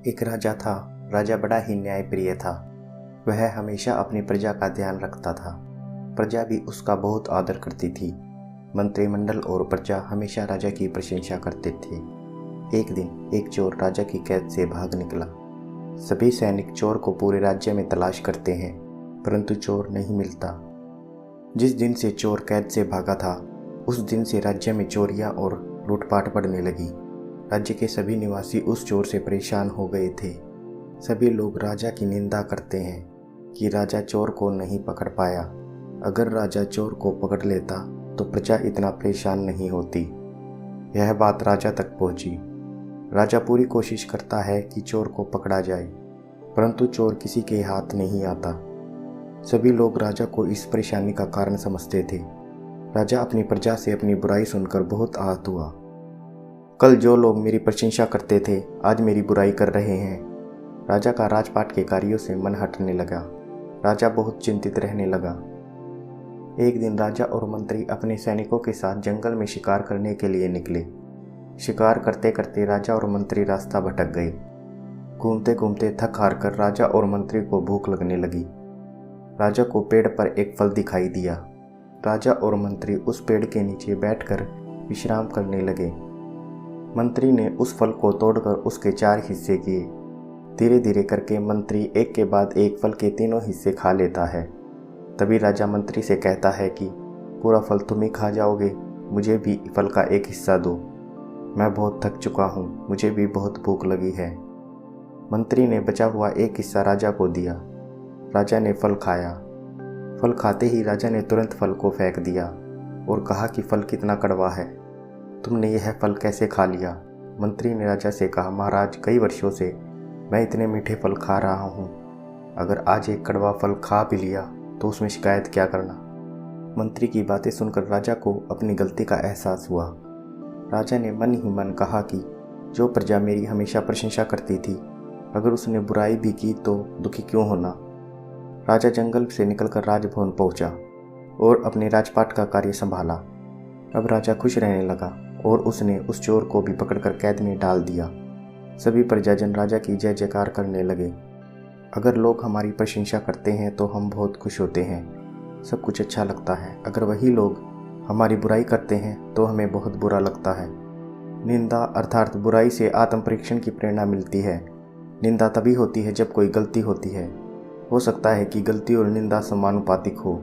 एक राजा था। राजा बड़ा ही न्यायप्रिय था। वह हमेशा अपनी प्रजा का ध्यान रखता था। प्रजा भी उसका बहुत आदर करती थी। मंत्रिमंडल और प्रजा हमेशा राजा की प्रशंसा करते थे। एक दिन एक चोर राजा की कैद से भाग निकला। सभी सैनिक चोर को पूरे राज्य में तलाश करते हैं, परंतु चोर नहीं मिलता। जिस दिन से चोर कैद से भागा था, उस दिन से राज्य में चोरियां और लूटपाट बढ़ने लगी। राज्य के सभी निवासी उस चोर से परेशान हो गए थे। सभी लोग राजा की निंदा करते हैं कि राजा चोर को नहीं पकड़ पाया। अगर राजा चोर को पकड़ लेता तो प्रजा इतना परेशान नहीं होती। यह बात राजा तक पहुंची। राजा पूरी कोशिश करता है कि चोर को पकड़ा जाए, परंतु चोर किसी के हाथ नहीं आता। सभी लोग राजा को इस परेशानी का कारण समझते थे। राजा अपनी प्रजा से अपनी बुराई सुनकर बहुत आहत हुआ। कल जो लोग मेरी प्रशंसा करते थे, आज मेरी बुराई कर रहे हैं। राजा का राजपाट के कार्यों से मन हटने लगा। राजा बहुत चिंतित रहने लगा। एक दिन राजा और मंत्री अपने सैनिकों के साथ जंगल में शिकार करने के लिए निकले। शिकार करते करते राजा और मंत्री रास्ता भटक गए। घूमते घूमते थक हार कर राजा और मंत्री को भूख लगने लगी। राजा को पेड़ पर एक फल दिखाई दिया। राजा और मंत्री उस पेड़ के नीचे बैठकर विश्राम करने लगे। मंत्री ने उस फल को तोड़कर उसके 4 हिस्से किए। धीरे धीरे करके मंत्री एक के बाद एक फल के तीनों हिस्से खा लेता है। तभी राजा मंत्री से कहता है कि पूरा फल तुम ही खा जाओगे, मुझे भी फल का एक हिस्सा दो। मैं बहुत थक चुका हूँ, मुझे भी बहुत भूख लगी है। मंत्री ने बचा हुआ एक हिस्सा राजा को दिया। राजा ने फल खाया। फल खाते ही राजा ने तुरंत फल को फेंक दिया और कहा कि फल कितना कड़वा है, तुमने यह फल कैसे खा लिया? मंत्री ने राजा से कहा, महाराज, कई वर्षों से मैं इतने मीठे फल खा रहा हूँ। अगर आज एक कड़वा फल खा भी लिया तो उसमें शिकायत क्या करना? मंत्री की बातें सुनकर राजा को अपनी गलती का एहसास हुआ। राजा ने मन ही मन कहा कि जो प्रजा मेरी हमेशा प्रशंसा करती थी, अगर उसने बुराई भी की तो दुखी क्यों होना। राजा जंगल से निकलकर राजभवन पहुंचा और अपने राजपाट का कार्य संभाला। अब राजा खुश रहने लगा और उसने उस चोर को भी पकड़कर कैद में डाल दिया। सभी प्रजाजन राजा की जय जयकार करने लगे। अगर लोग हमारी प्रशंसा करते हैं तो हम बहुत खुश होते हैं, सब कुछ अच्छा लगता है। अगर वही लोग हमारी बुराई करते हैं तो हमें बहुत बुरा लगता है। निंदा अर्थात बुराई से आत्म परीक्षण की प्रेरणा मिलती है। निंदा तभी होती है जब कोई गलती होती है। हो सकता है कि गलती और निंदा समानुपातिक हो।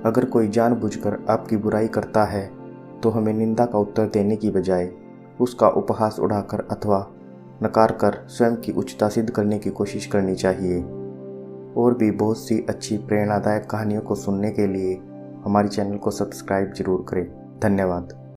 अगर कोई जानबूझकर आपकी बुराई करता है तो हमें निंदा का उत्तर देने की बजाय उसका उपहास उड़ाकर अथवा नकार कर स्वयं की उच्चता सिद्ध करने की कोशिश करनी चाहिए। और भी बहुत सी अच्छी प्रेरणादायक कहानियों को सुनने के लिए हमारे चैनल को सब्सक्राइब जरूर करें। धन्यवाद।